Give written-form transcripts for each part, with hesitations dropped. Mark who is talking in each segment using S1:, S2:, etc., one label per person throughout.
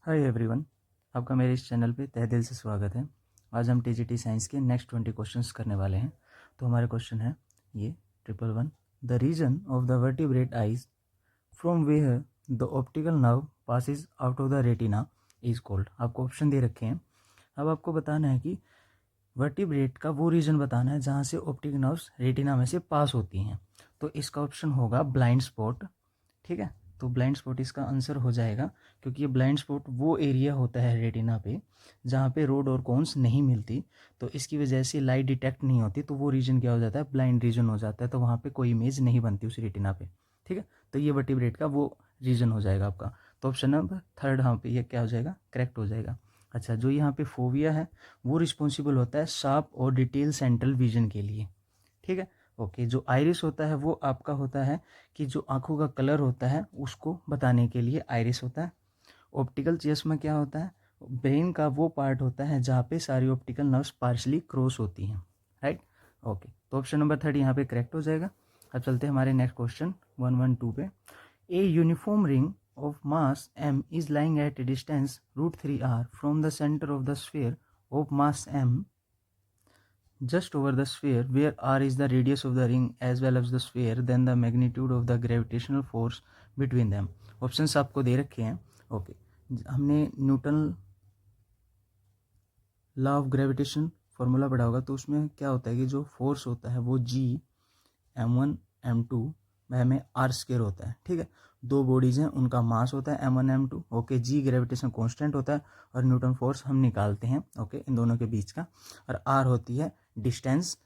S1: Hi everyone, आपका मेरे इस चैनल पे तहे दिल से स्वागत है। आज हम टीजीटी साइंस के नेक्स्ट 20 क्वेश्चंस करने वाले हैं। तो हमारे क्वेश्चन है ये 111। The reason of the vertebrate eyes from where the optical nerve passes out of the retina is called. आपको ऑप्शन दे रखे हैं। अब आपको बताना है कि वर्टिब्रेट का वो रीजन बताना है जहाँ से ऑप्टिक नर्व्स रेटिना में से पास होती हैं। तो इसका ऑप्शन होगा ब्लाइंड स्पॉट। ठीक है, तो ब्लाइंड स्पॉट इसका आंसर हो जाएगा, क्योंकि ये ब्लाइंड स्पॉट वो एरिया होता है रेटिना पे जहाँ पे रोड और कोन्स नहीं मिलती, तो इसकी वजह से लाइट डिटेक्ट नहीं होती, तो वो रीजन क्या हो जाता है, ब्लाइंड रीजन हो जाता है। तो वहाँ पे कोई इमेज नहीं बनती उस रेटिना पे। ठीक है, तो ये वर्टिब्रेट का वो रीजन हो जाएगा आपका। तो ऑप्शन नंबर थर्ड यहाँ पे ये क्या हो जाएगा, करेक्ट हो जाएगा। अच्छा, जो यहाँ पे फोविया है वो रिस्पॉन्सिबल होता है शार्प और डिटेल सेंट्रल विजन के लिए। ठीक है, ओके। जो आइरिस होता है वो आपका होता है कि जो आंखों का कलर होता है उसको बताने के लिए आइरिस होता है। ऑप्टिकल चश्मा क्या होता है, ब्रेन का वो पार्ट होता है जहाँ पे सारी ऑप्टिकल नर्व्स पार्शली क्रॉस होती हैं। Right, okay. तो ऑप्शन नंबर थर्ड यहाँ पे करेक्ट हो जाएगा। अब चलते हैं हमारे नेक्स्ट क्वेश्चन 112 पे। A uniform ring of mass m is lying at a distance √3r from the center of the sphere of mass m just over the sphere where r is the radius of the ring as well as the sphere, then the magnitude of the gravitational force between them. Options आपको दे रखे हैं। Okay, हमने Newton law of gravitation formula पढ़ा होगा, तो उसमें क्या होता है कि जो फोर्स होता है वो g m1 m2 में आर स्क्वायर होता है। ठीक है, दो बॉडीज हैं उनका मास होता है m1 m2। ओके, जी ग्रेविटेशन कांस्टेंट होता है और न्यूटन फोर्स हम निकालते हैं ओके इन दोनों के बीच का, और आर होती है डिस्टेंस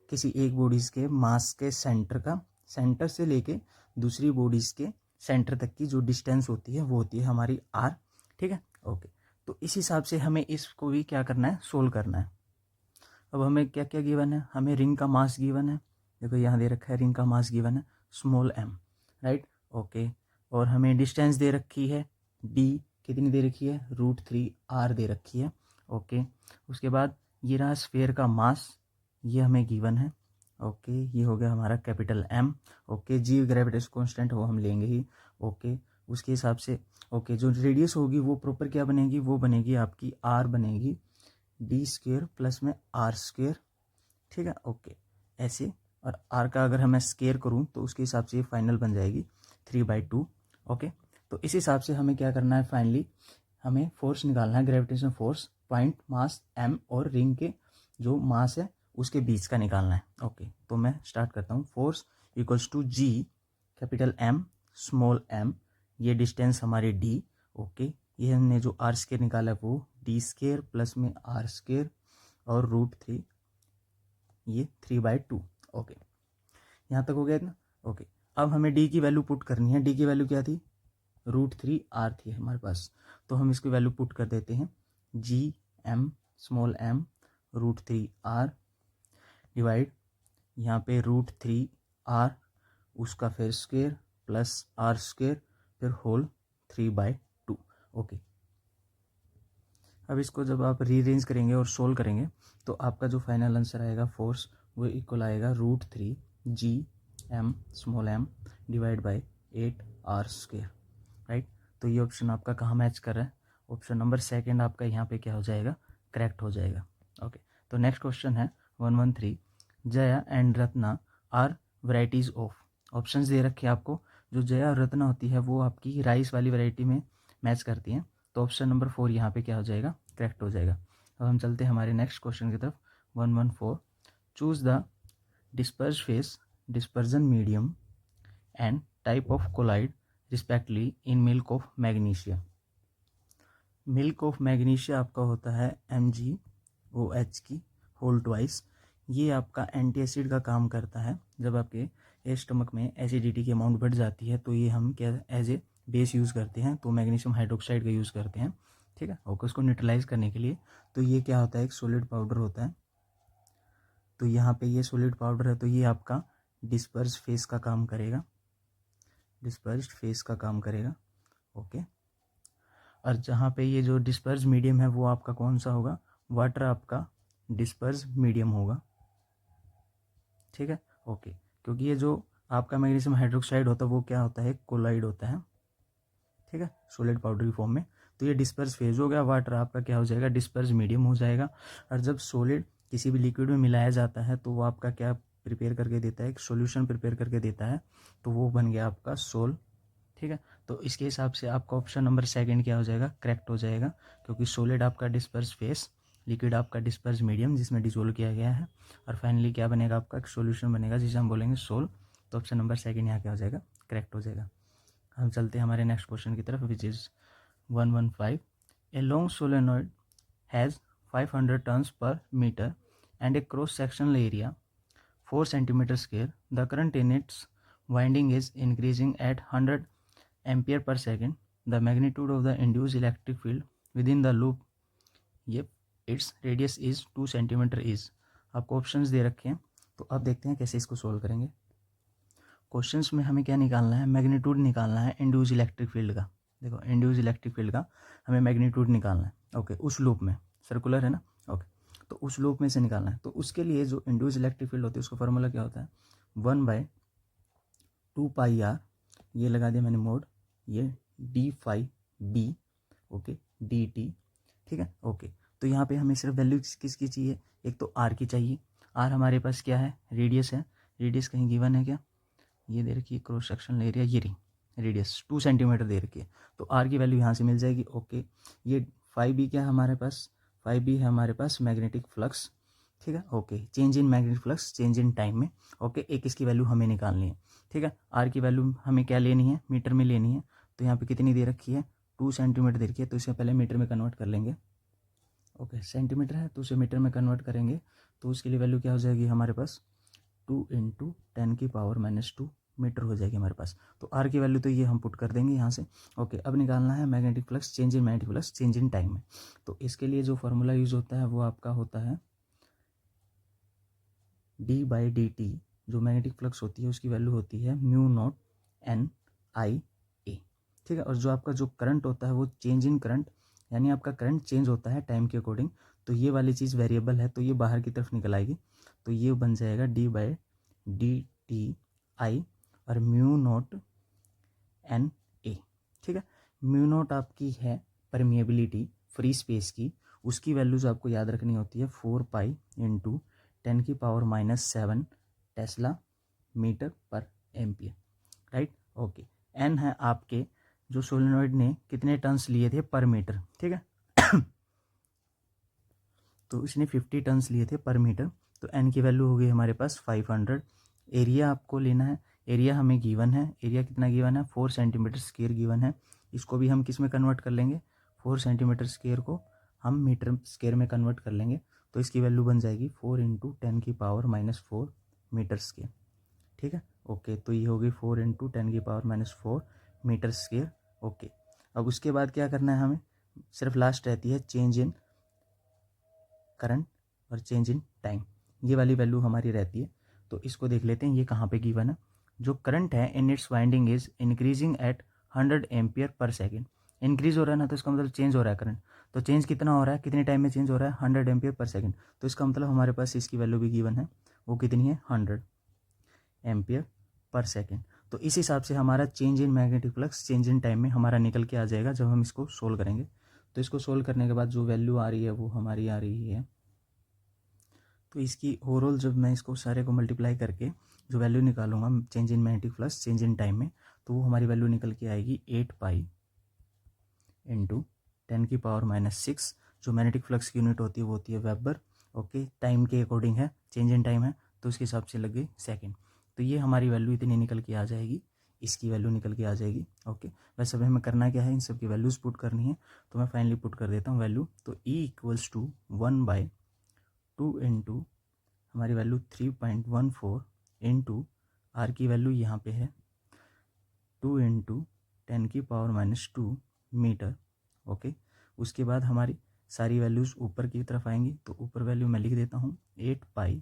S1: किसी एक बॉडीज के मास के सेंटर का, सेंटर से लेके दूसरी बॉडीज के सेंटर तक की जो डिस्टेंस होती है वो होती है हमारी आर। ठीक है, ओके। तो इस हिसाब से हमें इसको भी क्या करना है, सोल्व करना है। अब हमें क्या क्या गिवन है, हमें रिंग का मास गिवन है, देखो यहाँ दे रखा है रिंग का मास गिवन है स्मॉल m। Right, okay. और हमें डिस्टेंस दे रखी है d, कितनी दे रखी है, √3r दे रखी है। ओके, उसके बाद ये रहा स्फीयर का मास, ये हमें गिवन है। ओके, ये हो गया हमारा कैपिटल M। ओके, जी ग्रेविटेशन कांस्टेंट वो हम लेंगे ही। ओके, उसके हिसाब से ओके जो रेडियस होगी वो प्रॉपर क्या बनेगी, वो बनेगी आपकी r बनेगी डी स्क्वेयर प्लस में आर स्क्वेयर। ठीक है, ओके ऐसे। और आर का अगर मैं स्क्वेयर करूँ तो उसके हिसाब से ये फाइनल बन जाएगी 3/2। ओके, तो इस हिसाब से हमें क्या करना है, फाइनली हमें फोर्स निकालना है, gravitation force point mass m और रिंग के जो मास है उसके बीच का निकालना है। ओके, तो मैं स्टार्ट करता हूँ। Force equals to G capital M small m, ये डिस्टेंस हमारी d। ओके, ये हमने जो आर स्क्वेयर निकाला है वो डी स्क्वेयर प्लस में आर स्क्वेयर और √3, ये 3/2। ओके, यहाँ तक हो गया ना। ओके, अब हमें डी की वैल्यू पुट करनी है। डी की वैल्यू क्या थी, √3r थी हमारे पास, तो हम इसकी वैल्यू पुट कर देते हैं। जी m small m √3r divide यहाँ पे √3r उसका फिर स्क्वेयर प्लस आर स्क्वेयर फिर होल 3/2। ओके, अब इसको जब आप रीअरेंज करेंगे और सोल्व करेंगे तो आपका जो फाइनल आंसर आएगा फोर्स वो इक्वल आएगा √3 small m divide by 8r²। Right, तो ये ऑप्शन आपका कहाँ मैच कर रहा है, ऑप्शन नंबर सेकंड आपका यहाँ पे क्या हो जाएगा, करेक्ट हो जाएगा। ओके, तो नेक्स्ट क्वेश्चन है 113। Jaya and Ratna are varieties of. Options दे रखे हैं आपको। जो जया और रत्ना होती है वो आपकी राइस वाली वैरायटी में मैच करती हैं, तो ऑप्शन नंबर 4 यहाँ पे क्या हो जाएगा, करेक्ट हो जाएगा। अब हम चलते हैं हमारे नेक्स्ट क्वेश्चन की तरफ 114। Choose the disperse phase, dispersion medium and type of colloid respectively in milk of magnesia. Milk of magnesia आपका होता है MgOH की होल ट्वाइस। ये आपका एंटी एसिड का काम करता है। जब आपके स्टमक में एसिडिटी की अमाउंट बढ़ जाती है तो ये हम क्या एज ए बेस यूज़ करते हैं, तो मैग्नीशियम हाइड्रोक्साइड का यूज़ करते हैं। ठीक है, और उसको न्यूट्रलाइज करने के लिए। तो ये क्या होता है, एक सॉलिड पाउडर होता है। तो यहाँ पे ये सॉलिड पाउडर है, तो ये आपका डिस्पर्स फेस का काम करेगा, डिस्पर्स्ड फेस का काम करेगा। ओके, और जहाँ पे ये जो डिस्पर्स मीडियम है वो आपका कौन सा होगा, वाटर आपका डिस्पर्स मीडियम होगा। ठीक है, ओके, क्योंकि ये जो आपका मैग्नीशियम हाइड्रोक्साइड होता है वो क्या होता है, कोलाइड होता है। ठीक है, सॉलिड पाउडरी फॉर्म में। तो ये डिस्पर्स फेज हो गया, वाटर आपका क्या हो जाएगा, डिस्पर्स मीडियम हो जाएगा। और जब सॉलिड किसी भी लिक्विड में मिलाया जाता है तो वो आपका क्या प्रिपेयर करके देता है, एक सॉल्यूशन प्रिपेयर करके देता है, तो वो बन गया आपका सोल। ठीक है, तो इसके हिसाब से आपका ऑप्शन नंबर सेकंड क्या हो जाएगा, करेक्ट हो जाएगा, क्योंकि सॉलिड आपका डिस्पर्स फेस, लिक्विड आपका डिस्पर्स मीडियम जिसमें डिसोल्व किया गया है, और फाइनली क्या बनेगा आपका, एक सॉल्यूशन बनेगा जिसे हम बोलेंगे सोल। तो ऑप्शन नंबर सेकंड यहाँ क्या हो जाएगा, करेक्ट हो जाएगा। हम चलते हैं हमारे नेक्स्ट क्वेश्चन की तरफ, which is 115। A long solenoid has 500 turns per metre and a cross sectional area 4 centimeter square. The current in its winding is increasing at 100 ampere per second. The magnitude of the induced electric field within the loop, yep, its radius is 2 centimeter is। आपको options दे रखे हैं, तो अब देखते हैं कैसे इसको सोल्व करेंगे। क्वेश्चंस में हमें क्या निकालना है, मैग्नीट्यूड निकालना है इंड्यूस इलेक्ट्रिक फील्ड का। देखो, इंड्यूस इलेक्ट्रिक फील्ड का हमें मैग्नीट्यूड निकालना है। ओके, उस लूप में, सर्कुलर है ना, ओके, तो उस लूप में से निकालना है। तो उसके लिए जो इंड्यूस इलेक्ट्रिक फील्ड होती है उसका फॉर्मूला क्या होता है, 1/2πr, ये लगा दिया मैंने मोड, ये d∅b, ओके, dt, ठीक है, ओके। तो यहाँ पे हमें सिर्फ वैल्यू किसकी चाहिए, एक तो r की चाहिए। r हमारे पास क्या है, रेडियस है, रेडियस कहीं गिवन है क्या, ये दे रखी है क्रॉस सेक्शनल एरिया, ये रही रेडियस 2 सेंटीमीटर दे रखी है, तो आर की वैल्यू यहाँ से मिल जाएगी। ओके, ये 5b क्या है हमारे पास, 5b है हमारे पास मैग्नेटिक फ्लक्स, ठीक है, okay, change in magnetic flux, change in time में, ओके, एक इसकी वैल्यू हमें निकालनी है, ठीक है। आर की वैल्यू हमें क्या लेनी है, मीटर में लेनी है, तो यहाँ पे कितनी दे रखी है, 2 सेंटीमीटर दे रखी है, तो इसे पहले मीटर में कन्वर्ट कर लेंगे। ओके, सेंटीमीटर है तो उसे मीटर में कन्वर्ट करेंगे, तो उसके लिए वैल्यू क्या हो जाएगी हमारे पास, 2 × 10⁻⁻2 मीटर हो जाएगी हमारे पास। तो आर की वैल्यू तो ये हम पुट कर देंगे यहाँ से। ओके, अब निकालना है magnetic flux, change in magnetic flux, change in time में। तो इसके लिए जो फॉर्मूला यूज होता है वो आपका होता है d/dt, जो मैग्नेटिक फ्लक्स होती है उसकी वैल्यू होती है μ0 NIA, ठीक है। और जो आपका जो करंट होता है वो चेंज इन करंट, यानी आपका करंट चेंज होता है टाइम के अकॉर्डिंग, तो ये वाली चीज़ वेरिएबल है तो ये बाहर की तरफ निकल आएगी, तो ये बन जाएगा d/dt और μ0 NA, ठीक है। μ0 आपकी है परमिएबिलिटी फ्री स्पेस की, उसकी वैल्यूज आपको याद रखनी होती है 4π × 10⁻⁻7 टेस्ला मीटर पर एम्पियर, राइट, ओके। एन है आपके जो सोलेनॉइड ने कितने टर्न्स लिए थे पर मीटर, ठीक है तो इसने 50 टर्न्स लिए थे पर मीटर, तो एन की वैल्यू हो गई हमारे पास 500। एरिया आपको लेना है, एरिया हमें गिवन है, एरिया कितना गिवन है, 4 सेंटीमीटर स्क्वायर गिवन है, इसको भी हम किस में कन्वर्ट कर लेंगे, 4 सेंटीमीटर स्क्वायर को हम मीटर स्क्वायर में कन्वर्ट कर लेंगे, तो इसकी वैल्यू बन जाएगी 4 × 10⁻⁻4 मीटर स्क्वायर, ठीक है, ओके। तो ये होगी 4 × 10⁻⁻4 मीटर स्क्वायर, ओके। अब उसके बाद क्या करना है हमें, सिर्फ लास्ट रहती है चेंज इन करंट और चेंज इन टाइम, ये वाली वैल्यू हमारी रहती है। तो इसको देख लेते हैं, ये कहाँ पे गिवन है, जो करंट है in its winding is increasing at 100 ampere per second. Increase हो रहा है ना, तो इसका मतलब चेंज हो रहा है करंट, तो चेंज कितना हो रहा है, कितने टाइम में चेंज हो रहा है, 100 एम्पियर पर सेकेंड, तो इसका मतलब हमारे पास इसकी वैल्यू भी गिवन है, वो कितनी है, 100 एम्पियर पर सेकेंड। तो इस हिसाब से हमारा change in magnetic flux change in time में हमारा निकल के आ जाएगा जब हम इसको सोल्व करेंगे। तो इसको सोल्व करने के बाद जो वैल्यू आ रही है वो हमारी आ रही है, तो इसकी ओवरऑल जब मैं इसको सारे को मल्टीप्लाई करके जो वैल्यू निकालूंगा change in magnetic flux change in time में, तो वो हमारी वैल्यू निकल के आएगी 8π × 10⁻⁻6। जो मैग्नेटिक फ्लक्स की यूनिट होती है वो होती है वेबर, ओके, टाइम के अकॉर्डिंग है, चेंज इन टाइम है तो उसके हिसाब से लग गई सेकेंड। तो ये हमारी वैल्यू इतनी निकल के आ जाएगी, इसकी वैल्यू निकल के आ जाएगी, ओके। वैसे अभी हमें करना क्या है, इन सब की वैल्यूज़ पुट करनी है, तो मैं फाइनली पुट कर देता हूँ वैल्यू। तो E = 1/2 × हमारी वैल्यू 3.14 × आर की वैल्यू यहाँ पे है 2 × 10⁻⁻2 मीटर, ओके। उसके बाद हमारी सारी वैल्यूज़ ऊपर की तरफ आएंगी, तो ऊपर वैल्यू मैं लिख देता हूँ 8π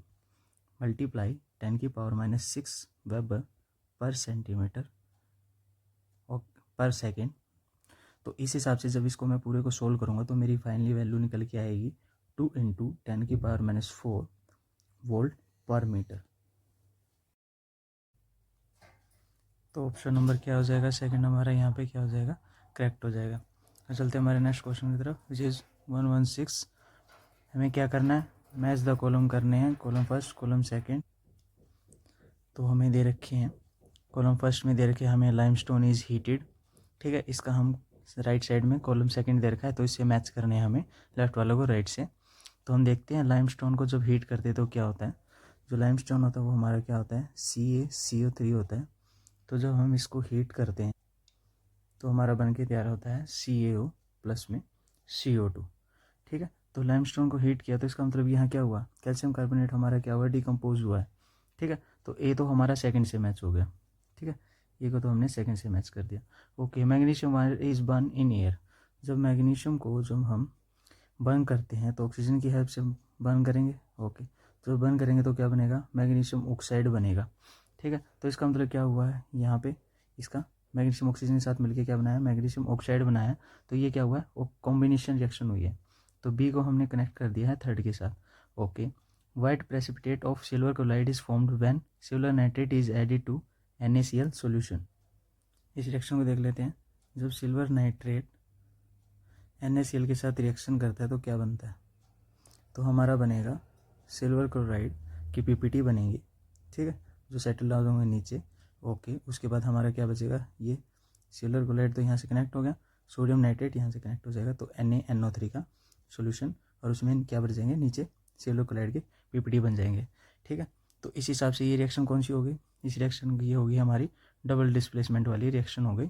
S1: × 10⁻⁻6 वेबर पर सेंटीमीटर पर सेकेंड। तो इस हिसाब से जब इसको मैं पूरे को सोल्व करूँगा तो मेरी फाइनली वैल्यू निकल के आएगी 2 × 10⁻⁻4 वोल्ट पर मीटर। तो ऑप्शन नंबर क्या हो जाएगा, सेकंड हमारा यहाँ पे क्या हो जाएगा, करेक्ट हो जाएगा। तो चलते हैं हमारे नेक्स्ट क्वेश्चन की तरफ, विच इज़ 116। हमें क्या करना है, मैच द कॉलम करने हैं, कॉलम फर्स्ट कॉलम सेकंड। तो हमें दे रखे हैं, कॉलम फर्स्ट में दे रखे हैं हमें लाइमस्टोन इज़ हीटेड, ठीक है। इसका हम राइट साइड में कॉलम सेकंड दे रखा है, तो इससे मैच करने हैं हमें लेफ्ट वालों को राइट से। तो हम देखते हैं लाइमस्टोन को जब हीट करते हैं तो क्या होता है। जो लाइमस्टोन होता है वो हमारा क्या होता है, CaCO3 होता है। तो जब हम इसको हीट करते हैं तो हमारा बन के तैयार होता है CaO प्लस में CO2, ठीक है। तो लाइमस्टोन को हीट किया तो इसका मतलब यहाँ क्या हुआ, कैल्शियम कार्बोनेट हमारा क्या हुआ, डिकम्पोज हुआ है, ठीक है। तो ए तो हमारा सेकंड से मैच हो गया, ठीक है। ए को तो हमने सेकंड से मैच कर दिया। Okay, magnesium is burn in air. जब मैग्नीशियम को जब हम बर्न करते हैं तो ऑक्सीजन की हेल्प से बर्न करेंगे, ओके। तो बर्न करेंगे तो क्या बनेगा, मैग्नीशियम ऑक्साइड बनेगा, ठीक है। तो इसका मतलब क्या हुआ है, यहाँ पे इसका मैग्नीशियम ऑक्सीजन के साथ मिलकर क्या बनाया, मैग्नीशियम ऑक्साइड बनाया। तो ये क्या हुआ है, वो कॉम्बिनेशन रिएक्शन हुई है। तो बी को हमने कनेक्ट कर दिया है थर्ड के साथ, okay. White precipitate of silver chloride is formed when silver nitrate is added to NaCl solution. इस रिएक्शन को देख लेते हैं। जब सिल्वर नाइट्रेट NaCl के साथ रिएक्शन करता है तो क्या बनता है, तो हमारा बनेगा सिल्वर क्लोराइड की PPT बनेगी, ठीक है, जो सेटल डाउन होंगे नीचे, ओके। उसके बाद हमारा क्या बचेगा, ये सिल्वर क्लोराइड तो यहाँ से कनेक्ट हो गया, सोडियम नाइट्रेट यहाँ से कनेक्ट हो जाएगा, तो NaNO3 का सॉल्यूशन, और उसमें क्या बच जाएंगे, नीचे सिल्वर क्लोराइड के PPT बन जाएंगे, ठीक है। तो इस हिसाब से ये रिएक्शन कौन सी होगी, इस रिएक्शन की होगी हमारी डबल डिस्प्लेसमेंट वाली रिएक्शन हो गई,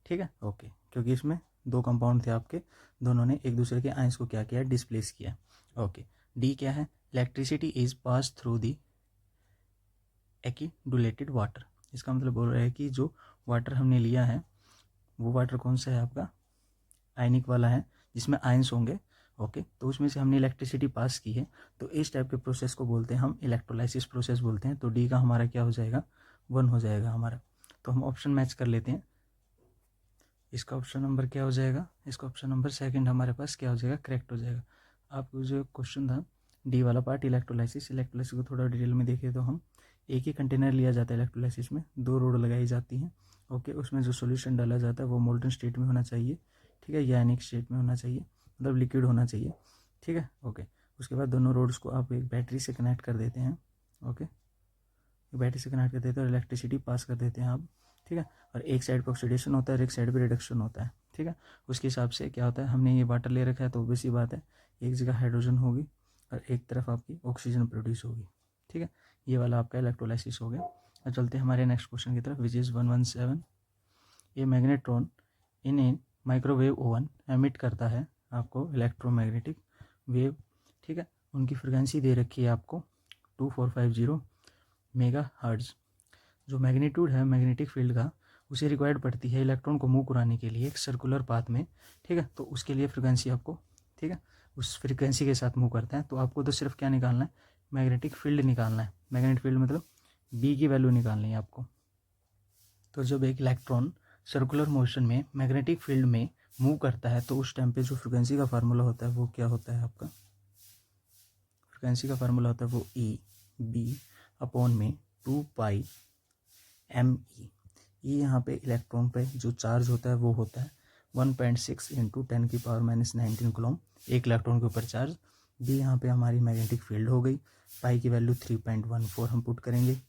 S1: ठीक है, ओके। क्योंकि इसमें दो कंपाउंड थे आपके, दोनों ने एक दूसरे के आयंस को क्या किया, डिस्प्लेस किया, ओके। डी क्या है, electricity is pass through the accumulated water. इसका मतलब बोल रहा है कि जो वाटर हमने लिया है वो वाटर कौन सा है आपका, आयनिक वाला है, जिसमें आयंस होंगे, ओके। तो उसमें से हमने इलेक्ट्रिसिटी पास की है, तो इस टाइप के प्रोसेस को बोलते हैं हम इलेक्ट्रोलाइसिस प्रोसेस बोलते हैं। तो डी का हमारा क्या हो जाएगा, 1 हो जाएगा हमारा। तो हम ऑप्शन मैच कर लेते हैं। इसका ऑप्शन नंबर क्या हो जाएगा, इसका ऑप्शन नंबर सेकंड हमारे पास क्या हो जाएगा, करेक्ट हो जाएगा। आपको जो क्वेश्चन था डी वाला पार्ट इलेक्ट्रोलाइसिस को थोड़ा डिटेल में देखें तो हम एक ही कंटेनर लिया जाता है इलेक्ट्रोलाइसिस में, 2 रोड लगाई जाती हैं, ओके। उसमें जो सॉल्यूशन डाला जाता है वो मोल्टन स्टेट में होना चाहिए, ठीक है, या आयनिक स्टेट में होना चाहिए, मतलब लिक्विड होना चाहिए, ठीक है, ओके। उसके बाद दोनों रोड्स को आप एक बैटरी से कनेक्ट कर देते हैं, ओके, बैटरी से कनेक्ट कर देते हैं और इलेक्ट्रिसिटी पास कर देते हैं आप, ठीक है। और एक साइड पर ऑक्सीडेशन होता है और एक साइड पर रिडक्शन होता है, ठीक है। उसके हिसाब से क्या होता है, हमने ये वाटर ले रखा है तो ऑब्वियस सी बात है एक जगह हाइड्रोजन होगी और एक तरफ आपकी ऑक्सीजन प्रोड्यूस होगी, ठीक है। ये वाला आपका इलेक्ट्रोलाइसिस हो गया। और चलते हैं हमारे नेक्स्ट क्वेश्चन की तरफ, विच इज़ 117। ये मैग्नेट्रॉन इन ए माइक्रोवेव ओवन एमिट करता है आपको इलेक्ट्रोमैग्नेटिक वेव, ठीक है। उनकी फ्रिक्वेंसी दे रखी है आपको 2450 मेगा हर्ट्ज। जो मैग्नीट्यूड है मैग्नेटिक फील्ड का उसे रिक्वायर्ड पड़ती है इलेक्ट्रॉन को मूव कराने के लिए एक सर्कुलर पाथ में, ठीक है। तो उसके लिए फ्रिक्वेंसी आपको, ठीक है, उस फ्रिक्वेंसी के साथ मूव करता है। तो आपको तो सिर्फ क्या निकालना है, मैग्नेटिक फील्ड निकालना है। मैग्नेटिक फील्ड मतलब बी की वैल्यू निकालनी है आपको। तो जब एक इलेक्ट्रॉन सर्कुलर मोशन में मैग्नेटिक फील्ड में मूव करता है तो उस टाइम पे जो फ्रिक्वेंसी का फार्मूला होता है वो क्या होता है आपका, फ्रिक्वेंसी का फार्मूला होता है वो E/B में 2π ME। ये यहाँ पे इलेक्ट्रॉन पे जो चार्ज होता है वो होता है 1.6 इंटू 10⁻⁻19 कूलम, एक इलेक्ट्रॉन के ऊपर चार्ज। बी यहाँ पे हमारी मैग्नेटिक फील्ड हो गई, पाई की वैल्यू 3.14 हम पुट करेंगे।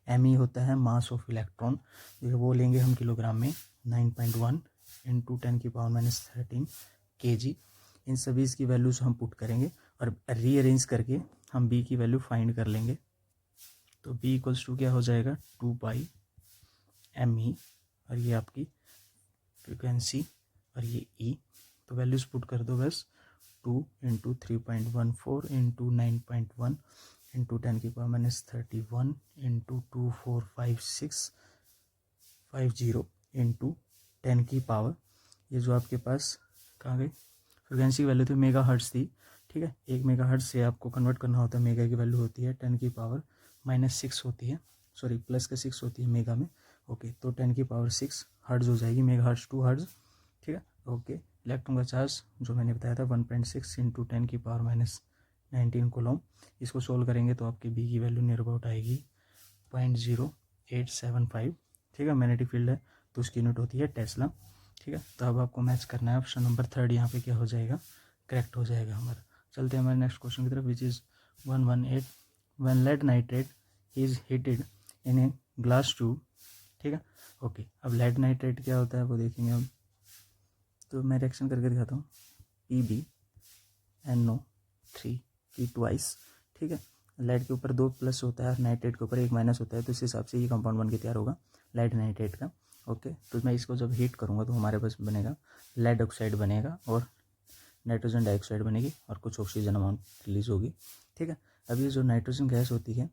S1: ME होता है मास ऑफ इलेक्ट्रॉन, वो लेंगे हम किलोग्राम में, 9.1 इंटू 10⁻13 kg। इन सभी की वैल्यूज हम पुट करेंगे और रीअरेंज करके हम बी की वैल्यू फाइंड कर लेंगे। तो बी इक्वल्स टू क्या हो जाएगा, 2π ME, और ये आपकी फ्रिक्वेंसी और ये E। तो वैल्यूज पुट कर दो बस, 2 into 3.14 into 9.1 into 10⁻31 into 245,650 into 10 की पावर, ये जो आपके पास कहाँ गई, फ्रिक्वेंसी की वैल्यू थी मेगा हर्ट्ज थी, ठीक है। 1 मेगा हर्ट्ज से आपको कन्वर्ट करना होता है, मेगा की वैल्यू होती है 10⁻⁻6 होती है, सॉरी प्लस का 6 होती है मेगा में, ओके। तो 10⁻6 हर्ट्ज हो जाएगी, मेगा हर्ट्ज 2 हर्ट्ज, ठीक है, ओके। इलेक्ट्रॉन का चार्ज जो मैंने बताया था 1.6 इंटू 10⁻⁻19 कूलम। इसको सोल्व करेंगे तो आपकी बी की वैल्यू नियर अबाउट आएगी 0.0875, ठीक है। मैग्नेटिक फील्ड है तो उसकी यूनिट होती है टेस्ला, ठीक है। तो अब आपको मैच करना है, ऑप्शन नंबर 3 यहाँ पे क्या हो जाएगा, करेक्ट हो जाएगा हमारा। चलते हैं हमारे नेक्स्ट क्वेश्चन की तरफ, which is 118 when lead nitrate is heated in a glass tube. ठीक है, ओके। अब लेड नाइट्रेट क्या होता है वो देखेंगे हम, तो मैं रिएक्शन करके दिखाता हूँ। PbNO3 की ट्वाइस, ठीक है। लेड के ऊपर 2 प्लस होता है और नाइट्रेट के ऊपर 1 माइनस होता है, तो इस हिसाब से ये कंपाउंड बन के तैयार होगा लेड नाइट्रेट का। ओके, तो मैं इसको जब हीट करूँगा तो हमारे पास बनेगा लेड ऑक्साइड बनेगा और नाइट्रोजन डाइऑक्साइड बनेगी और कुछ ऑक्सीजन अमाउंट रिलीज होगी। ठीक है, अब ये जो नाइट्रोजन गैस होती है,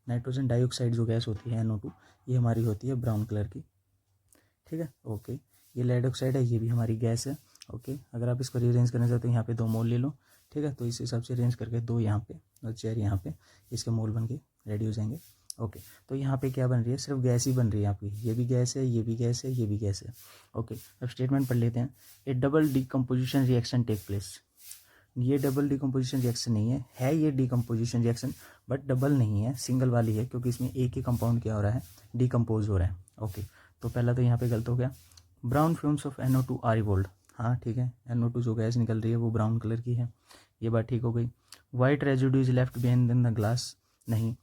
S1: नाइट्रोजन डाइऑक्साइड जो गैस होती है NO2, ये हमारी होती है ब्राउन कलर की। ठीक है, ओके। ये लेड ऑक्साइड है, ये भी हमारी गैस है। ओके, अगर आप इसको रीअरेंज करना चाहते हो यहाँ पे 2 मोल ले लो। ठीक है, तो इस हिसाब से अरेंज करके 2 यहाँ पे और 4 यहाँ पे, इसके मोल बन के रेडी हो जाएंगे। ओके, तो यहाँ पे क्या बन रही है, सिर्फ गैस ही बन रही है आपकी, ये भी गैस है, ये भी गैस है, ये भी गैस है। ओके, अब स्टेटमेंट पढ़ लेते हैं। A double decomposition reaction take place. ये डबल डिकम्पोजिशन रिएक्शन नहीं है ये डिकम्पोजिशन रिएक्शन, बट डबल नहीं है, सिंगल वाली है, क्योंकि इसमें एक ही कंपाउंड क्या हो रहा है, डिकम्पोज हो रहा है। ओके, तो पहला तो यहाँ पे गलत हो गया। Brown fumes of NO2 are evolved. हाँ ठीक है, NO2 जो गैस निकल रही है वो ब्राउन कलर की है, ये बात ठीक हो गई। White residue is left behind in the glass. नहीं,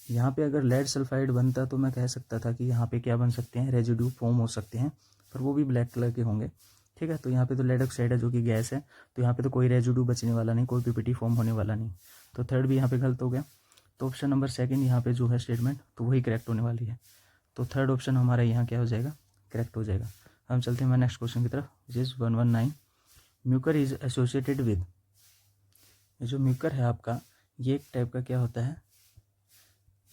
S1: यहाँ पे अगर लेड सल्फाइड बनता तो मैं कह सकता था कि यहाँ पे क्या बन सकते हैं, रेजिड्यू फॉर्म हो सकते हैं, पर वो भी ब्लैक कलर के होंगे। ठीक है, तो यहाँ पे तो लेड ऑक्साइड है जो कि गैस है, तो यहाँ पे तो कोई रेजिड्यू बचने वाला नहीं, कोई PPT फॉर्म होने वाला नहीं, तो थर्ड भी यहाँ पे गलत हो गया। तो ऑप्शन नंबर 2 यहाँ पे जो है स्टेटमेंट, तो वही करेक्ट होने वाली है। तो थर्ड ऑप्शन हमारा यहाँ क्या हो जाएगा, करेक्ट हो जाएगा। हम चलते हैं हमारे नेक्स्ट क्वेश्चन की तरफ, which is 119। Mucor is associated with. ये जो म्यूकर है आपका, ये एक टाइप का क्या होता है,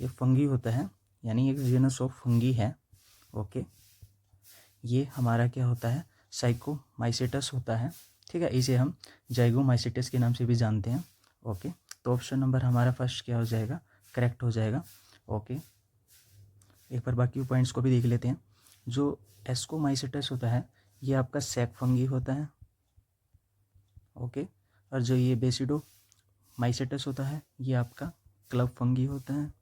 S1: ये फंगी होता है, यानी एक जीनस ऑफ फंगी है। ओके, ये हमारा क्या होता है, साइकोमाइसेटस होता है। ठीक है, इसे हम जाइगोमाइसेटस के नाम से भी जानते हैं। ओके, तो ऑप्शन नंबर हमारा फर्स्ट क्या हो जाएगा, करेक्ट हो जाएगा। ओके, एक बार बाकी पॉइंट्स को भी देख लेते हैं। जो एस्कोमाइसेटस होता है ये आपका सैक फंगी होता है। ओके, और जो ये बेसिडोमाइसेटस होता है ये आपका क्लब फंगी होता है।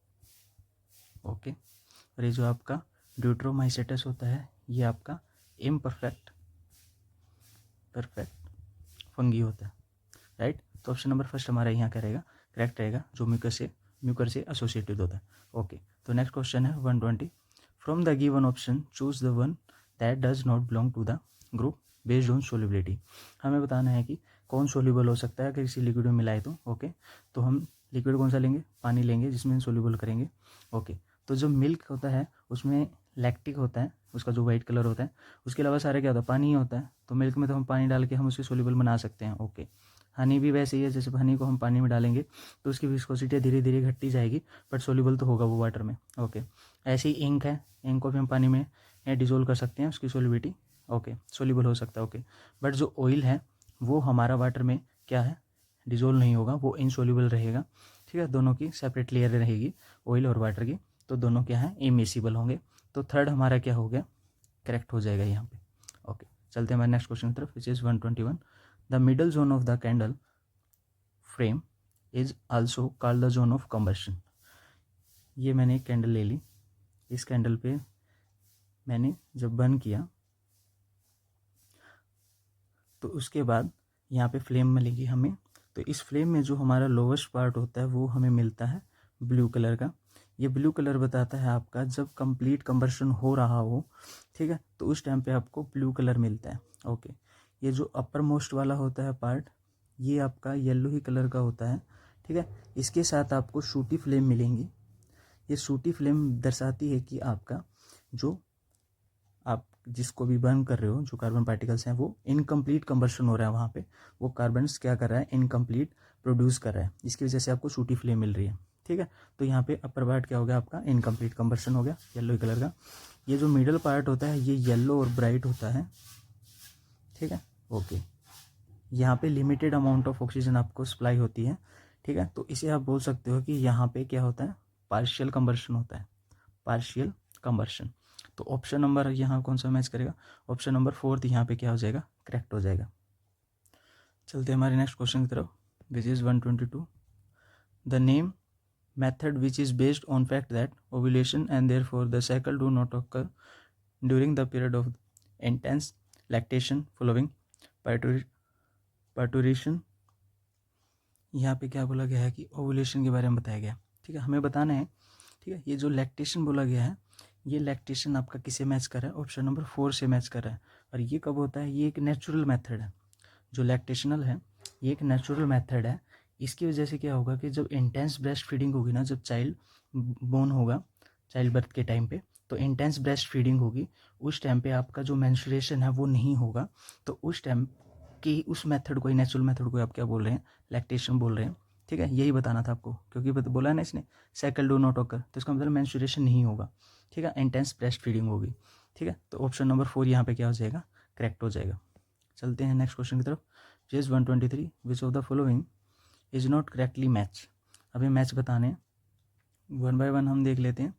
S1: ओके, और ये जो आपका ड्यूट्रोमाइसेटस होता है ये आपका इम्परफेक्ट फंगी होता है। राइट, तो ऑप्शन नंबर फर्स्ट हमारा यहाँ करेगा, करेक्ट रहेगा, जो म्यूकर से एसोसिएटेड होता है। ओके, तो नेक्स्ट क्वेश्चन है 120। From the given option choose the one that does not belong to the group based on solubility. हमें बताना है कि कौन सोल्यूबल हो सकता है अगर किसी लिक्विड में मिलाए तो। ओके, तो हम लिक्विड कौन सा लेंगे, पानी लेंगे जिसमें सोल्यूबल करेंगे। ओके, तो जो मिल्क होता है उसमें लैक्टिक होता है, उसका जो वाइट कलर होता है, उसके अलावा सारे क्या होता है, पानी ही होता है। तो मिल्क में तो हम पानी डाल के हम उसे सोल्यूबल बना सकते हैं। ओके, हनी भी वैसे ही है, जैसे हनी को हम पानी में डालेंगे तो उसकी विस्कोसिटी धीरे धीरे घटती जाएगी, बट सोल्यूबल तो होगा वो वाटर में। ओके, ऐसे ही इंक है, इंक को भी हम पानी में डिजोल्व कर सकते हैं, उसकी सोल्यूबिलिटी ओके सोल्यूबल हो सकता है। ओके, बट जो ऑयल है वो हमारा वाटर में क्या है, डिजोल्व नहीं होगा, वो इनसोल्यूबल रहेगा। ठीक है, दोनों की सेपरेट लेयर रहेगी ऑयल और वाटर की, तो दोनों क्या है, इमिसिबल होंगे। तो थर्ड हमारा क्या हो गया, करेक्ट हो जाएगा यहाँ पे। ओके, चलते हैं हमारे नेक्स्ट क्वेश्चन की तरफ, which is 121। The middle zone of the candle frame is also called the zone of combustion. ये मैंने एक कैंडल ले ली, इस कैंडल पे मैंने जब बर्न किया तो उसके बाद यहाँ पे फ्लेम मिलेगी हमें। तो इस फ्लेम में जो हमारा लोवेस्ट पार्ट होता है वो हमें मिलता है ब्लू कलर का। ये ब्लू कलर बताता है आपका जब कंप्लीट कंबर्शन हो रहा हो, ठीक है, तो उस टाइम पे आपको ब्लू कलर मिलता है। ओके, ये जो अपर मोस्ट वाला होता है पार्ट, ये आपका येलो ही कलर का होता है। ठीक है, इसके साथ आपको शूटी फ्लेम मिलेंगी। ये शूटी फ्लेम दर्शाती है कि आपका जो आप जिसको भी बर्न कर रहे हो, जो कार्बन पार्टिकल्स हैं वो इनकम्प्लीट कंबर्शन हो रहा है, वहाँ पे वो कार्बन क्या कर रहा है, इनकम्प्लीट प्रोड्यूस कर रहा है, इसकी वजह से आपको शूटी फ्लेम मिल रही है। ठीक है, तो यहाँ पे अपर पार्ट क्या हो गया आपका, इनकम्प्लीट कंबर्शन हो गया, येलो कलर का। ये जो मिडल पार्ट होता है ये येलो और ब्राइट होता है। ठीक है, ओके, यहाँ पे लिमिटेड अमाउंट ऑफ ऑक्सीजन आपको सप्लाई होती है। ठीक है, तो इसे आप बोल सकते हो कि यहाँ पे क्या होता है, पार्शियल कंबर्शन होता है, पार्शियल कंबर्शन। तो ऑप्शन नंबर यहाँ कौन सा मैच करेगा, ऑप्शन नंबर 4 यहाँ पे क्या हो जाएगा, करेक्ट हो जाएगा। चलते हैं हमारे नेक्स्ट क्वेश्चन की तरफ, which is 122। The name method which is based on fact that ovulation and therefore the cycle do not occur during the period of intense lactation following parturition. यहाँ पे क्या बोला गया है कि ओवुलेशन के बारे में बताया गया, ठीक है, हमें बताना है, ठीक है। ये जो लैक्टेशन बोला गया है, ये लैक्टेशन आपका किसे मैच कर रहा है, ऑप्शन नंबर 4 से मैच कर रहा है। और ये कब होता है, ये एक नेचुरल मेथड है, जो लैक्टेशनल है ये एक नेचुरल मेथड है। इसकी वजह से क्या होगा कि जब इंटेंस ब्रेस्ट फीडिंग होगी ना, जब चाइल्ड बोर्न होगा, चाइल्ड बर्थ के टाइम पे, तो इंटेंस ब्रेस्ट फीडिंग होगी, उस टाइम पे आपका जो मेंस्ट्रुएशन है वो नहीं होगा। तो उस टाइम की उस मेथड को, नेचुरल मेथड को आप क्या बोल रहे हैं, लैक्टेशन बोल रहे हैं, ठीक है। यही बताना था आपको, क्योंकि बोला है ना इसने साइकिल डू नॉट ऑकर, तो इसका मतलब मेंस्ट्रुएशन नहीं होगा, ठीक है, इंटेंस ब्रेस्ट फीडिंग होगी, ठीक है। तो ऑप्शन नंबर 4 यहाँ पे क्या हो जाएगा, करेक्ट हो जाएगा। चलते हैं नेक्स्ट क्वेश्चन की तरफ। Page 123, which of the following is not correctly match. अभी मैच बताने हैं, वन बाय वन हम देख लेते हैं।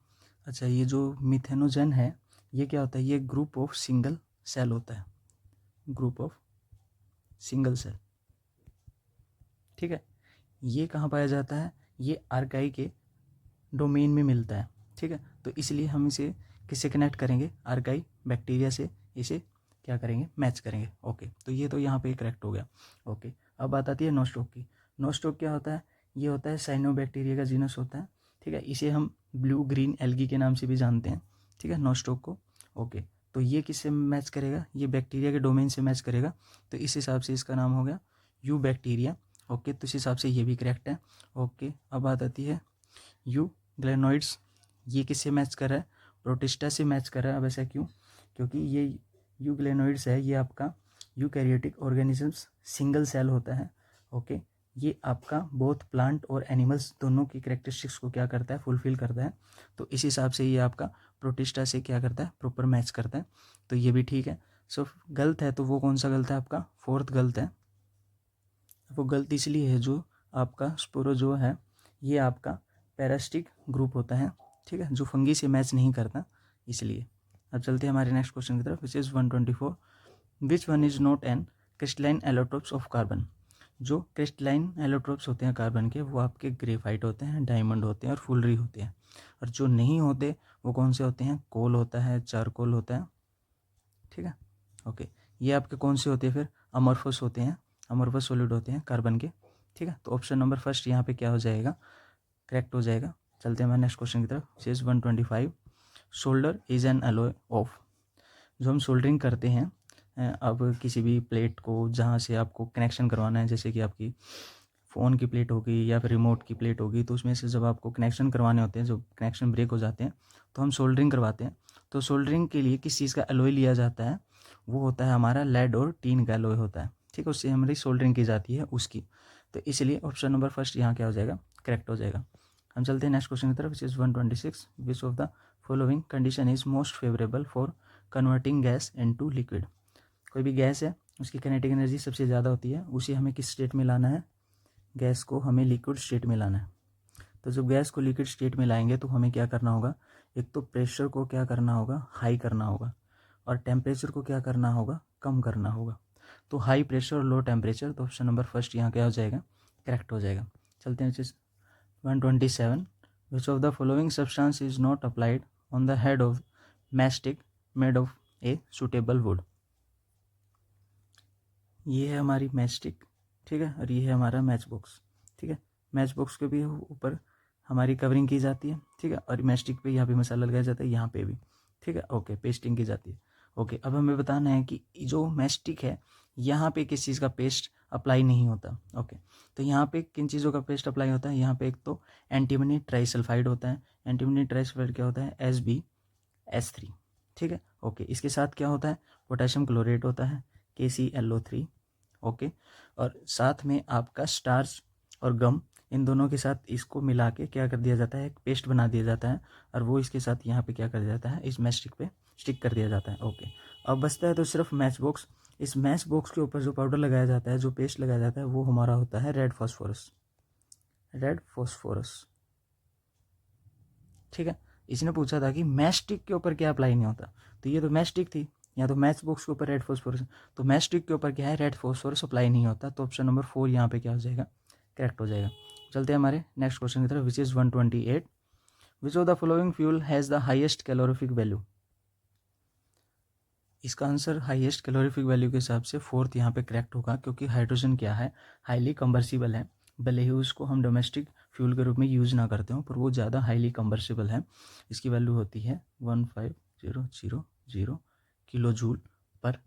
S1: अच्छा, ये जो मिथेनोजन है ये क्या होता है, ये ग्रुप ऑफ सिंगल सेल होता है, ग्रुप ऑफ सिंगल सेल, ठीक है। ये कहाँ पाया जाता है, ये आर्काई के डोमेन में मिलता है, ठीक है। तो इसलिए हम इसे किससे कनेक्ट करेंगे, आर्काई बैक्टीरिया से इसे क्या करेंगे, मैच करेंगे। ओके, तो ये तो यहाँ पे करेक्ट हो गया। ओके, अब बात आती है नोस्टॉक की। नोस्टॉक क्या होता है, ये होता है साइनोबैक्टीरिया का जीनस होता है, ठीक है। इसे हम ब्लू ग्रीन एल्गी के नाम से भी जानते हैं, ठीक है, नोस्टॉक को। ओके, तो ये किससे मैच करेगा, ये बैक्टीरिया के डोमेन से मैच करेगा, तो इस हिसाब से इसका नाम हो गया यू बैक्टीरिया। ओके, तो इस हिसाब से ये भी करेक्ट है। ओके, अब बात आती है यू ग्लेनोइड्स, ये किससे मैच कर रहा है, प्रोटिस्टा से मैच कर रहा है। अब ऐसा क्यों, क्योंकि ये यूग्लेनोइड्स है, ये आपका यूकैरियोटिक ऑर्गेनिजम्स सिंगल सेल होता है। ओके, ये आपका बोथ प्लांट और एनिमल्स दोनों की कैरेक्टरिस्टिक्स को क्या करता है, फुलफिल करता है। तो इस हिसाब से ये आपका प्रोटिस्टा से क्या करता है, प्रॉपर मैच करता है। तो ये भी ठीक है। सो गलत है, तो वो कौन सा गलत है, आपका फोर्थ गलत है। वो गलत इसलिए है, जो आपका स्पोरोजो है ये आपका पैरासिटिक ग्रुप होता है, ठीक है, जो फंगी से मैच नहीं करता, इसलिए। अब चलते हैं हमारे नेक्स्ट क्वेश्चन की तरफ, which is 124, which one is not an crystalline allotropes of carbon. जो क्रिस्टलाइन एलोट्रोप्स होते हैं कार्बन के, वो आपके ग्रेफाइट होते हैं, डायमंड होते हैं और फुलरी होते हैं। और जो नहीं होते वो कौन से होते हैं, कोल होता है, चारकोल होता है, ठीक है। ओके, ये आपके कौन से होते हैं फिर, अमorphous होते हैं, अमorphous सॉलिड होते हैं कार्बन के, ठीक है। तो ऑप्शन नंबर फर्स्ट यहाँ पे क्या हो जाएगा, करेक्ट हो जाएगा। चलते हैं हमारे नेक्स्ट क्वेश्चन की तरफ, शेष 125, solder is an alloy of. जो हम सोल्डरिंग करते हैं, अब किसी भी प्लेट को जहाँ से आपको कनेक्शन करवाना है, जैसे कि आपकी फ़ोन की प्लेट होगी या फिर रिमोट की प्लेट होगी, तो उसमें से जब आपको कनेक्शन करवाने होते हैं, जो कनेक्शन ब्रेक हो जाते हैं, तो हम सोल्डरिंग करवाते हैं। तो सोल्डरिंग के लिए किस चीज़ का एलॉय लिया जाता है, वो होता है हमारा लेड और टीन का एलॉय होता है, ठीक है, उससे हमारी सोल्डरिंग की जाती है उसकी। तो इसलिए ऑप्शन नंबर फर्स्ट यहाँ क्या हो जाएगा, करेक्ट हो जाएगा। हम चलते हैं नेक्स्ट क्वेश्चन की तरफ, which is 126, which of the following condition is most favourable for converting gas into liquid. कोई भी गैस है, उसकी काइनेटिक एनर्जी सबसे ज़्यादा होती है, उसे हमें किस स्टेट में लाना है, गैस को हमें लिक्विड स्टेट में लाना है। तो जब गैस को लिक्विड स्टेट में लाएंगे तो हमें क्या करना होगा, एक तो प्रेशर को क्या करना होगा, हाई करना होगा, और टेम्परेचर को क्या करना होगा, कम करना होगा। तो हाई प्रेशर और लो टेम्परेचर, तो ऑप्शन नंबर फर्स्ट यहाँ क्या हो जाएगा, करेक्ट हो जाएगा। चलते हैं 127, which of the following substance is not applied on the head of mastic made of a suitable would. ये है हमारी मैचस्टिक, ठीक है, और ये है हमारा मैच बॉक्स, ठीक है। मैच बॉक्स के भी ऊपर हमारी कवरिंग की जाती है, ठीक है, और मैचस्टिक पे यहाँ पे मसाला लगाया जाता है, यहाँ पे भी, ठीक है। ओके, पेस्टिंग की जाती है। ओके, अब हमें बताना है कि जो मैचस्टिक है यहाँ पे किस चीज़ का पेस्ट अप्लाई नहीं होता। ओके, तो यहाँ पे किन चीज़ों का पेस्ट अप्लाई होता है, यहाँ पे एक तो एंटीमनी ट्राइसल्फाइड होता है। एंटीमनी ट्राइसल्फाइड क्या होता है, SbS3, ठीक है। ओके, इसके साथ क्या होता है, पोटेशियम क्लोरेट होता है, KClO3। ओके, और साथ में आपका स्टार्च और गम, इन दोनों के साथ इसको मिला के क्या कर दिया जाता है, एक पेस्ट बना दिया जाता है, और वो इसके साथ यहाँ पे क्या कर दिया जाता है, इस मैच स्टिक पे स्टिक कर दिया जाता है। ओके, अब बचता है तो सिर्फ मैच बॉक्स। इस मैच बॉक्स के ऊपर जो पाउडर लगाया जाता है, जो पेस्ट लगाया जाता है, वो हमारा होता है रेड फॉस्फोरस, रेड फॉस्फोरस, ठीक है। इसने पूछा था कि मैच स्टिक के ऊपर क्या अप्लाई नहीं होता, तो ये तो मैच स्टिक थी, या तो मैच बॉक्स के ऊपर रेड फॉस्फोरस, तो मैच स्टिक के ऊपर क्या है, रेड फॉस्फोरस अप्लाई नहीं होता, तो ऑप्शन नंबर 4 यहाँ पे क्या हो जाएगा, करेक्ट हो जाएगा। चलते हैं हमारे नेक्स्ट क्वेश्चन की तरफ, which is 128, which of the following fuel has the highest calorific value. इसका आंसर हाईएस्ट कैलोरीफिक वैल्यू के हिसाब से फोर्थ यहाँ पे करेक्ट होगा, क्योंकि हाइड्रोजन क्या है, हाईली कंबर्सिबल है। भले ही उसको हम डोमेस्टिक फ्यूल के रूप में यूज़ ना करते हो, पर वो ज़्यादा हाईली कंबर्सिबल है। इसकी वैल्यू होती है 1500 किलो जूल पर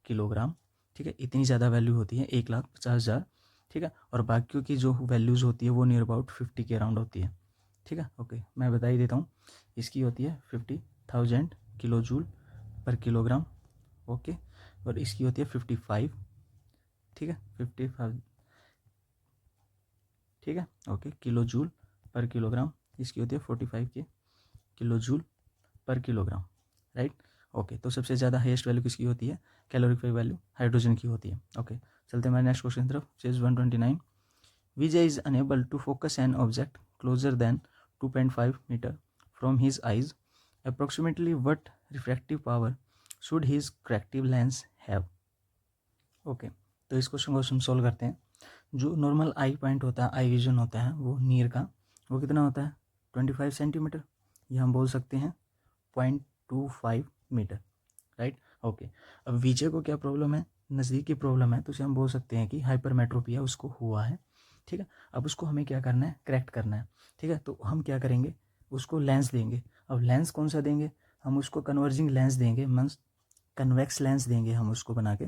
S1: किलोग्राम। ठीक है, इतनी ज़्यादा वैल्यू होती है 1,50,000। ठीक है, और बाकियों की जो वैल्यूज़ होती है वो नियर अबाउट 50 के अराउंड होती है। ठीक है, ओके, मैं बता ही देता हूँ। इसकी होती है 50,000 किलो जूल पर किलोग्राम। ओके, और इसकी होती है 55। ठीक है, 55। ठीक है, ओके, किलो जूल पर किलोग्राम। इसकी होती है 45 के किलो जूल पर किलोग्राम। राइट, ओके, तो सबसे ज़्यादा हाईएस्ट वैल्यू किसकी होती है, कैलोरीफिक वैल्यू हाइड्रोजन की होती है। ओके, चलते हैं हमारे नेक्स्ट क्वेश्चन की तरफ। चेज 129। Vijay is unable to focus an object closer than 2.5 metre from his eyes. Approximately what refractive power should his corrective lens have. Okay, तो इस क्वेश्चन को हम सोल्व करते हैं। जो नॉर्मल आई पॉइंट होता है, आई विजन होता है, वो नियर का वो कितना होता है 25 सेंटीमीटर, या हम बोल सकते हैं 0.25 मीटर। Right, okay. अब विजय को क्या प्रॉब्लम है, नज़दीक की प्रॉब्लम है, तो उसे हम बोल सकते हैं कि हाइपरमेट्रोपिया उसको हुआ है। ठीक है, अब उसको हमें क्या करना है, करेक्ट करना है। ठीक है, तो हम क्या करेंगे, उसको लेंस देंगे। अब लेंस कौन सा देंगे, हम उसको कन्वर्जिंग लेंस देंगे, मीन्स कन्वेक्स लेंस देंगे हम उसको बना के।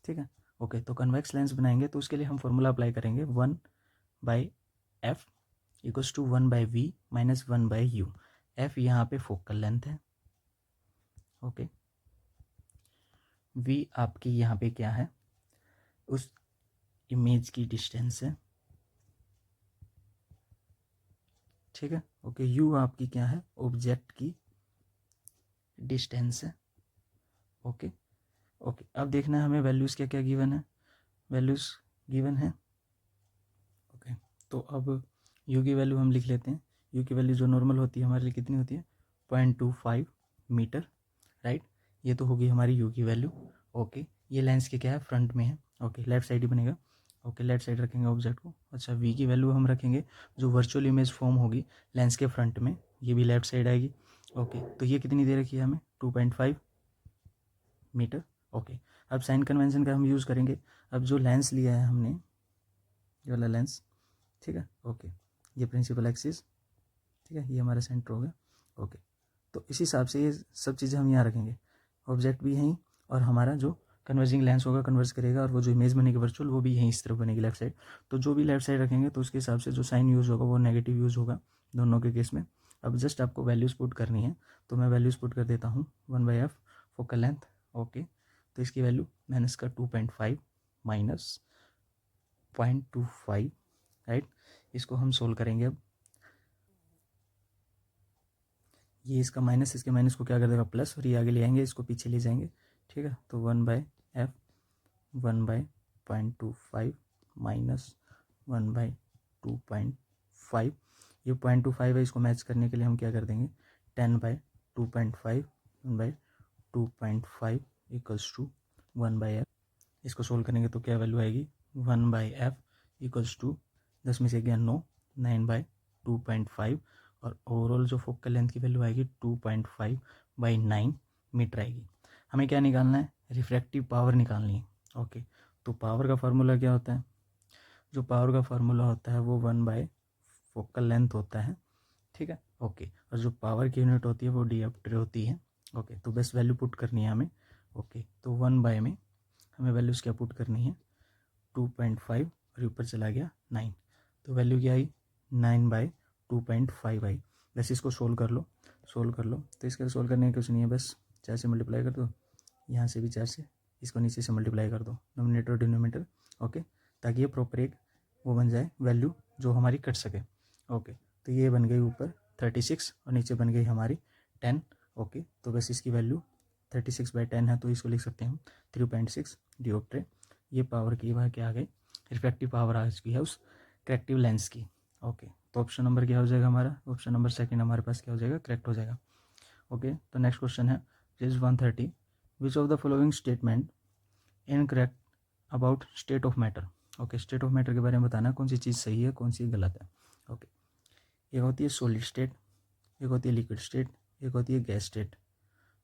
S1: ठीक है, ओके, तो कन्वेक्स लेंस बनाएंगे तो उसके लिए हम फॉर्मूला अप्लाई करेंगे 1/f equals to 1/v minus 1/u। f यहाँ पे फोकल लेंथ है। ओके, v आपकी यहाँ पे क्या है, उस इमेज की डिस्टेंस है। ठीक है, ओके, u आपकी क्या है, ऑब्जेक्ट की डिस्टेंस है। ओके, ओके, अब देखना है हमें वैल्यूज़ क्या क्या गिवन है, वैल्यूज़ गिवन है। ओके, तो अब u की वैल्यू हम लिख लेते हैं। u की वैल्यू जो नॉर्मल होती है हमारे लिए कितनी होती है 0.25 मीटर। राइट, ये तो होगी हमारी u की वैल्यू। ओके, ये लेंस के क्या है, फ्रंट में है। ओके, लेफ्ट साइड ही बनेगा। ओके, लेफ्ट साइड रखेंगे ऑब्जेक्ट को। अच्छा, v की वैल्यू हम रखेंगे जो वर्चुअल इमेज फॉर्म होगी लेंस के फ्रंट में, ये भी लेफ्ट साइड आएगी। ओके, तो ये कितनी दे रखी है हमें 2.5 मीटर। ओके, अब साइन कन्वेंशन का हम यूज़ करेंगे। अब जो लेंस लिया है हमने, ये वाला लेंस, ठीक है, ओके, ये प्रिंसिपल एक्सिस, ठीक है, ये हमारा सेंटर हो गया। ओके, तो इस हिसाब से ये सब चीज़ें हम यहाँ रखेंगे, ऑब्जेक्ट भी यहीं, और हमारा जो कन्वर्जिंग लेंस होगा कन्वर्ज करेगा, और वो जो इमेज बनेगी वर्चुअल वो भी यहीं इस तरफ बनेगी लेफ्ट साइड। तो जो भी लेफ्ट साइड रखेंगे तो उसके हिसाब से जो साइन यूज़ होगा वो नेगेटिव यूज़ होगा दोनों के केस में। अब जस्ट आपको वैल्यूज़ पुट करनी है, तो मैं वैल्यूज़ पुट कर देता हूँ 1/f फोकल लेंथ। ओके, तो इसकी वैल्यू मैंने इसका 2.5 माइनस 0.25। राइट, इसको हम सोल्व करेंगे। अब ये इसका माइनस, इसके माइनस को क्या कर देगा प्लस, और ये आगे ले आएंगे, इसको पीछे ले जाएंगे। ठीक है, तो 1/f 1/0.25 माइनस 1/2.5। ये 0.25 है, इसको मैच करने के लिए हम क्या कर देंगे 10/2.5 1/2.5 इक्वल्स टू 1/f। इसको सोल्व करेंगे तो क्या वैल्यू आएगी 1/f इक्वल्स टू 10 में से 11 9, 9/2.5, और ओवरऑल जो फोकल लेंथ की वैल्यू आएगी 2.5/9 मीटर आएगी। हमें क्या निकालना है, रिफ्रैक्टिव पावर निकालनी है। ओके, तो पावर का फार्मूला क्या होता है, जो पावर का फार्मूला होता है वो 1/ फोकल लेंथ होता है। ठीक है, ओके, और जो पावर की यूनिट होती है वो डियोप्टर होती है। ओके, तो बस वैल्यू पुट करनी है हमें। ओके, तो 1/, में हमें वैल्यूज़ क्या पुट करनी है 2.5, और ऊपर चला गया 9, तो वैल्यू क्या आई 9/2.5 आई। बस इसको सोल्व कर लो, सोल्व कर लो। तो इसका सोल्व करने का कुछ नहीं है, बस 4 से मल्टीप्लाई कर दो, यहाँ से भी 4 से, इसको नीचे से मल्टीप्लाई कर दो, नोमिनेटर और डिनोमिनेटर। ओके, ताकि ये प्रॉपर एक वो बन जाए वैल्यू जो हमारी कट सके। ओके, तो ये बन गई ऊपर 36 और नीचे बन गई हमारी 10। ओके, तो बस इसकी वैल्यू 36/10 है, तो इसको लिख सकते हैं हम 3.6 डियोप्टर। ये पावर की वह क्या आ गई, रिफ्रैक्टिव पावर आ चुकी है उस करेक्टिव लेंस की। ओके, तो ऑप्शन नंबर क्या हो जाएगा हमारा, ऑप्शन नंबर सेकंड हमारे पास क्या हो जाएगा, करेक्ट हो जाएगा। ओके, तो नेक्स्ट क्वेश्चन है page 130। Which of the following statement incorrect about state of matter. Okay, state of matter के बारे में बताना कौन सी चीज़ सही है कौन सी गलत है। ओके, एक होती है सॉलिड स्टेट, एक होती है लिक्विड स्टेट, एक होती है गैस स्टेट।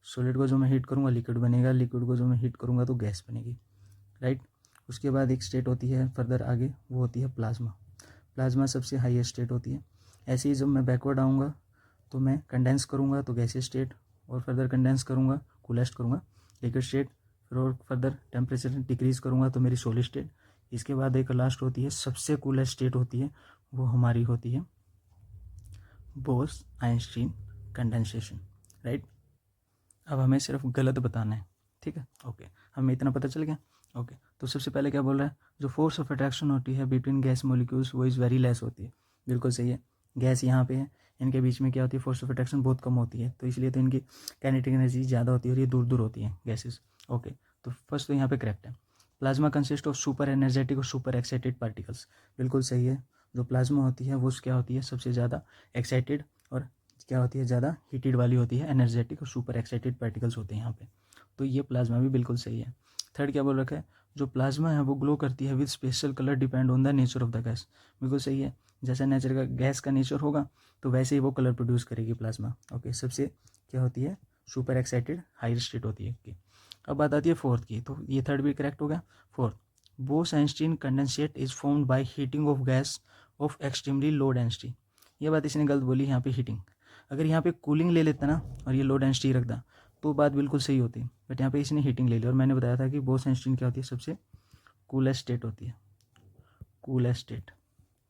S1: सॉलिड को जो मैं हीट करूँगा लिक्विड बनेगा, लिक्विड को जो मैं हीट करूँगा तो गैस बनेगी, राइट। उसके बाद एक स्टेट होती है फर्दर आगे, वो होती है प्लाज्मा। प्लाज्मा सबसे हाईएस्ट स्टेट होती है। ऐसे ही जब मैं बैकवर्ड आऊँगा तो मैं कंडेंस करूँगा तो गैसीय स्टेट, और फर्दर कंडेंस करूँगा कूलेस्ट करूँगा लिक्विड स्टेट, फिर और फर्दर टेम्परेचर डिक्रीज करूँगा तो मेरी सॉलिड स्टेट। इसके बाद एक लास्ट होती है सबसे कूलेस्ट स्टेट होती है, वो हमारी होती है बोस आइंस्टीन कंडेंसेशन, राइट। अब हमें सिर्फ गलत बताना है, ठीक है, ओके, हमें इतना पता चल गया, ओके। तो सबसे पहले क्या बोल रहा है, जो फोर्स ऑफ अट्रैक्शन होती है बिटवीन गैस मॉलिक्यूल्स वो इज़ वेरी लेस होती है। बिल्कुल सही है, गैस यहाँ पे है, इनके बीच में क्या होती है, फोर्स ऑफ अट्रैक्शन बहुत कम होती है, तो इसलिए तो इनकी काइनेटिक एनर्जी ज़्यादा होती है और ये दूर दूर होती है गैसेस, ओके। तो फर्स्ट तो यहाँ पे करेक्ट है। Plasma consist of super energetic और सुपर एक्साइटेड पार्टिकल्स, बिल्कुल सही है। जो प्लाज्मा होती है वो क्या होती है, सबसे ज़्यादा एक्साइटेड और क्या होती है, ज़्यादा हीटेड वाली होती है, एनर्जेटिक और सुपर एक्साइटेड पार्टिकल्स होते हैं यहाँ पे, तो ये प्लाज्मा भी बिल्कुल सही है। थर्ड क्या बोल रखा है, जो प्लाज्मा है वो ग्लो करती है with special colour depend on the nature of the gas, बिल्कुल सही है। जैसा नेचर का गैस का नेचर होगा तो वैसे ही वो कलर प्रोड्यूस करेगी प्लाज्मा, ओके। सबसे क्या होती है, सुपर एक्साइटेड हायर स्टेट होती है, ओके। अब बात आती है फोर्थ की, तो ये थर्ड भी करेक्ट हो गया। Fourth, Bose-Einstein condensate is formed by heating of gas off extremely low density. ये बात इसने गलत बोली यहाँ पे, हीटिंग। अगर यहाँ पे कूलिंग ले लेता ना और ये लो डेंसिटी रखता तो बात बिल्कुल सही होती, बट यहाँ पे इसने हीटिंग ले ली, और मैंने बताया था कि बोस-आइंस्टीन क्या होती है, सबसे कूलेस्ट स्टेट होती है, कूलेस्ट स्टेट,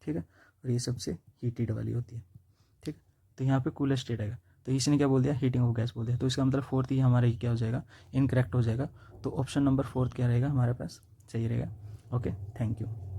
S1: ठीक है, और ये सबसे हीटेड वाली होती है, ठीक है। तो यहाँ पे कूलेस्ट स्टेट आएगा, तो इसने क्या बोल दिया, हीटिंग ऑफ गैस बोल दिया, तो इसका मतलब फोर्थ ही हमारा क्या हो जाएगा, इनकरेक्ट हो जाएगा। तो ऑप्शन नंबर फोर्थ क्या रहेगा हमारे पास, सही रहेगा, ओके। Thank you.